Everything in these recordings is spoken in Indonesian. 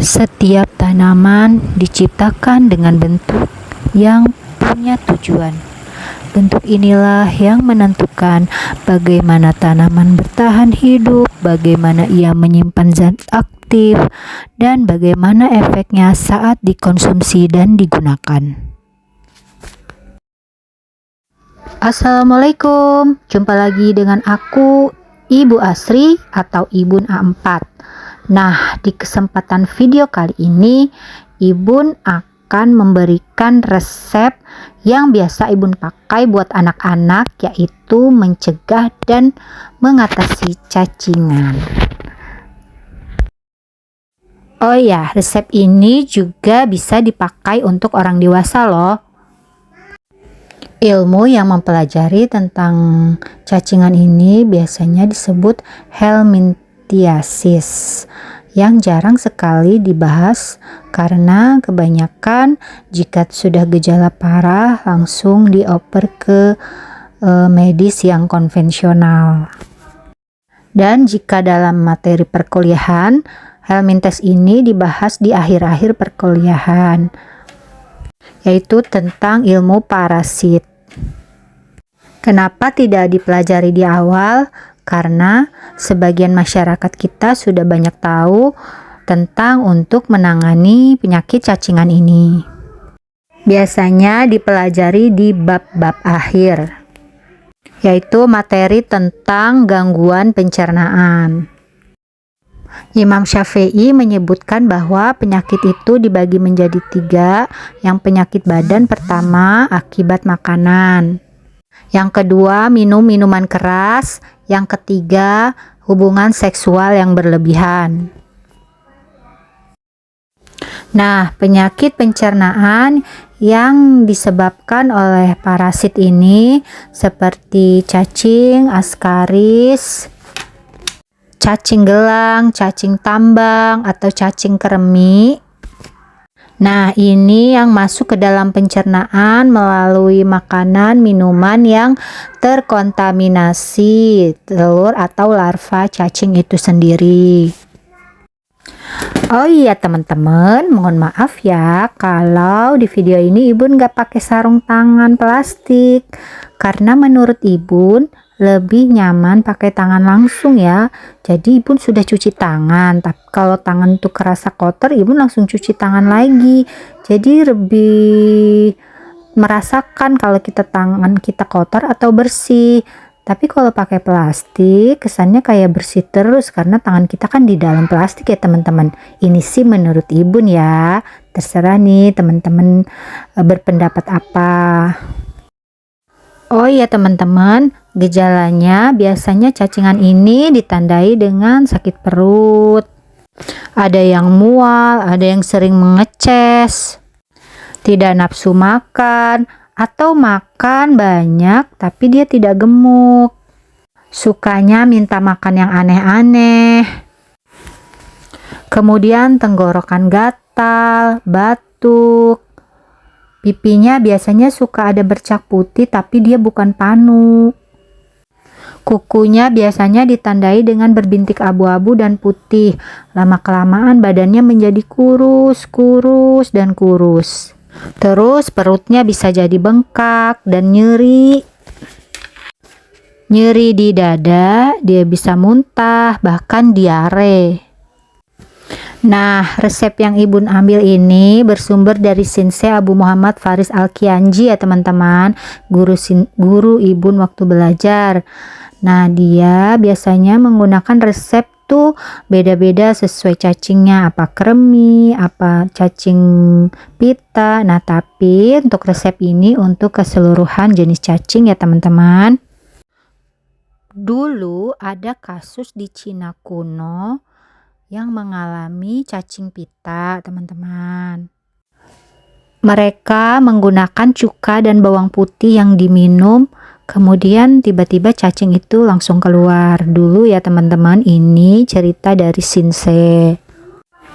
Setiap tanaman diciptakan dengan bentuk yang punya tujuan. Bentuk inilah yang menentukan bagaimana tanaman bertahan hidup, bagaimana ia menyimpan zat aktif, dan bagaimana efeknya saat dikonsumsi dan digunakan. Assalamualaikum, jumpa lagi dengan aku, Ibu Asri atau Ibun A4. Nah, di kesempatan video kali ini, Ibun akan memberikan resep yang biasa Ibun pakai buat anak-anak, yaitu mencegah dan mengatasi cacingan. Oh ya, resep ini juga bisa dipakai untuk orang dewasa loh. Ilmu yang mempelajari tentang cacingan ini biasanya disebut helminthiasis, yang jarang sekali dibahas karena kebanyakan jika sudah gejala parah langsung dioper ke medis yang konvensional. Dan jika dalam materi perkuliahan, helminthes ini dibahas di akhir-akhir perkuliahan, yaitu tentang ilmu parasit. Kenapa tidak dipelajari di awal? Karena sebagian masyarakat kita sudah banyak tahu tentang untuk menangani penyakit cacingan ini. Biasanya dipelajari di bab-bab akhir, yaitu materi tentang gangguan pencernaan. Imam Syafi'i menyebutkan bahwa penyakit itu dibagi menjadi 3. Yang penyakit badan pertama akibat makanan, yang kedua minum minuman keras, yang ketiga hubungan seksual yang berlebihan. Nah, penyakit pencernaan yang disebabkan oleh parasit ini seperti cacing, askaris, cacing gelang, cacing tambang, atau cacing kremi. Nah, ini yang masuk ke dalam pencernaan melalui makanan, minuman yang terkontaminasi telur atau larva cacing itu sendiri. Oh iya teman-teman, mohon maaf ya kalau di video ini Ibun gak pakai sarung tangan plastik, karena menurut Ibun lebih nyaman pakai tangan langsung ya. Jadi Ibun sudah cuci tangan, tapi kalau tangan tuh kerasa kotor, Ibun langsung cuci tangan lagi. Jadi lebih merasakan kalau tangan kita kotor atau bersih. Tapi kalau pakai plastik kesannya kayak bersih terus karena tangan kita kan di dalam plastik ya teman-teman. Ini sih menurut Ibun ya. Terserah nih teman-teman berpendapat apa. Oh iya teman-teman, gejalanya biasanya cacingan ini ditandai dengan sakit perut. Ada yang mual, ada yang sering mengeces, tidak nafsu makan, atau makan banyak tapi dia tidak gemuk. Sukanya minta makan yang aneh-aneh. Kemudian tenggorokan gatal, batuk. Pipinya biasanya suka ada bercak putih tapi dia bukan panu. Kukunya biasanya ditandai dengan berbintik abu-abu dan putih. Lama-kelamaan badannya menjadi kurus, dan kurus. Terus perutnya bisa jadi bengkak dan nyeri. Nyeri di dada, dia bisa muntah, bahkan diare. Nah, resep yang Ibun ambil ini bersumber dari Sensei Abu Muhammad Faris Al-Kianji ya teman-teman, guru Ibun waktu belajar. Nah, dia biasanya menggunakan resep tuh beda-beda sesuai cacingnya, apa kremi, apa cacing pita. Nah, tapi untuk resep ini untuk keseluruhan jenis cacing ya teman-teman. Dulu ada kasus di Cina kuno yang mengalami cacing pita teman-teman. Mereka menggunakan cuka dan bawang putih yang diminum, kemudian tiba-tiba cacing itu langsung keluar. Dulu ya teman-teman, ini cerita dari Sensei.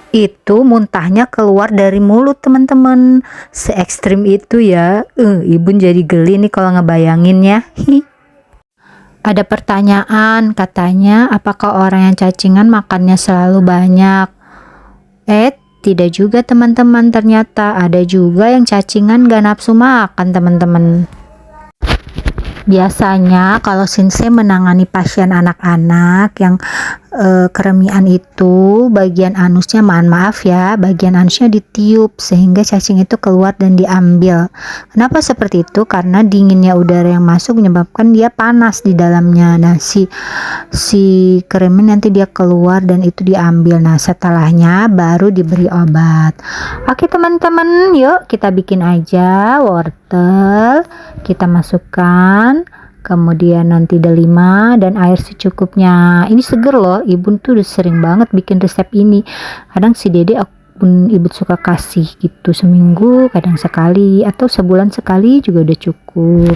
Itu muntahnya keluar dari mulut teman-teman. Se ekstrim itu ya. Ibun jadi geli nih kalau ngebayanginnya. Ada pertanyaan katanya, apakah orang yang cacingan makannya selalu banyak? Tidak juga teman-teman, ternyata ada juga yang cacingan gak nafsu makan teman-teman. Biasanya kalau Sensei menangani pasien anak-anak yang keremian itu, bagian anusnya, mohon maaf ya, bagian anusnya ditiup sehingga cacing itu keluar dan diambil. Kenapa seperti itu? Karena dinginnya udara yang masuk menyebabkan dia panas di dalamnya. Nah, si keremian nanti dia keluar dan itu diambil. Nah, setelahnya baru diberi obat. Oke teman-teman, yuk kita bikin aja wortel. Kita masukkan, kemudian nanti delima dan air secukupnya. Ini seger loh, ibu tuh udah sering banget bikin resep ini. Kadang si dede pun ibu suka kasih gitu, seminggu kadang sekali atau sebulan sekali juga udah cukup.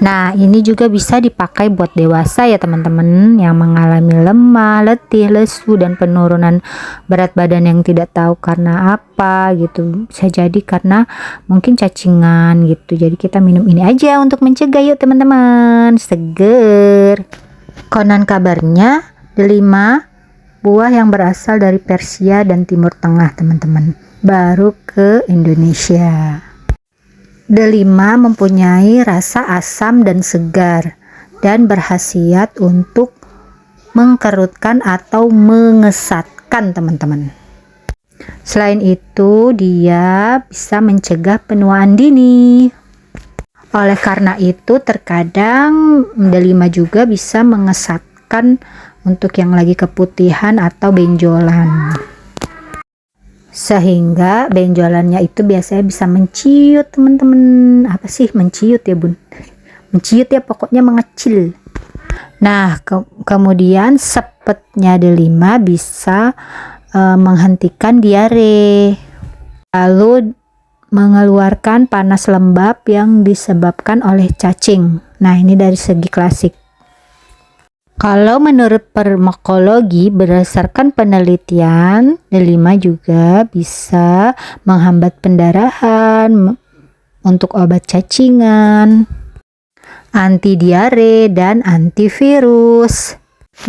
Nah, ini juga bisa dipakai buat dewasa ya teman-teman, yang mengalami lemah, letih, lesu, dan penurunan berat badan yang tidak tahu karena apa gitu. Bisa jadi karena mungkin cacingan gitu. Jadi kita minum ini aja untuk mencegah yuk teman-teman. Seger. Konon kabarnya delima buah yang berasal dari Persia dan Timur Tengah teman-teman, baru ke Indonesia. Delima mempunyai rasa asam dan segar dan berkhasiat untuk mengkerutkan atau mengesatkan teman-teman. Selain itu dia bisa mencegah penuaan dini. Oleh karena itu terkadang delima juga bisa mengesatkan untuk yang lagi keputihan atau benjolan. Sehingga benjolannya itu biasanya bisa menciut teman-teman. Apa sih menciut ya bun? Menciut ya, pokoknya mengecil. Nah kemudian sepetnya delima bisa menghentikan diare, lalu mengeluarkan panas lembab yang disebabkan oleh cacing. Nah ini dari segi klasik. Kalau menurut farmakologi, berdasarkan penelitian, delima juga bisa menghambat pendarahan, untuk obat cacingan, anti diare, dan antivirus.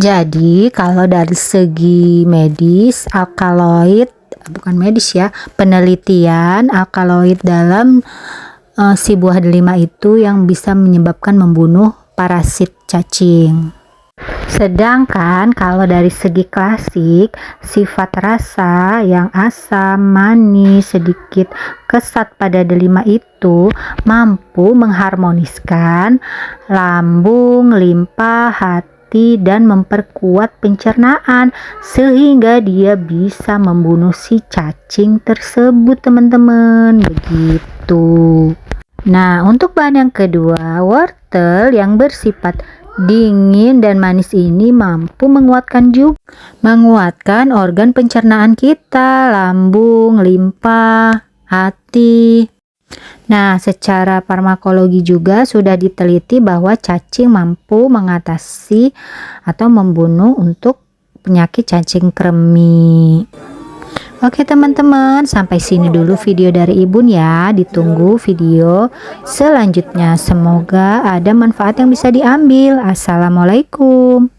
Jadi kalau dari segi medis, alkaloid, bukan medis ya, penelitian alkaloid dalam si buah delima itu yang bisa menyebabkan membunuh parasit cacing. Sedangkan kalau dari segi klasik, sifat rasa yang asam, manis, sedikit kesat pada delima itu mampu mengharmoniskan lambung, limpa, hati, dan memperkuat pencernaan sehingga dia bisa membunuh si cacing tersebut teman-teman. Begitu. Nah, untuk bahan yang kedua, wortel yang bersifat dingin dan manis ini mampu menguatkan organ pencernaan kita, lambung, limpa, hati. Nah, secara farmakologi juga sudah diteliti bahwa cacing mampu mengatasi atau membunuh untuk penyakit cacing kremi. Oke teman-teman, sampai sini dulu video dari Ibun ya. Ditunggu video selanjutnya. Semoga ada manfaat yang bisa diambil. Assalamualaikum.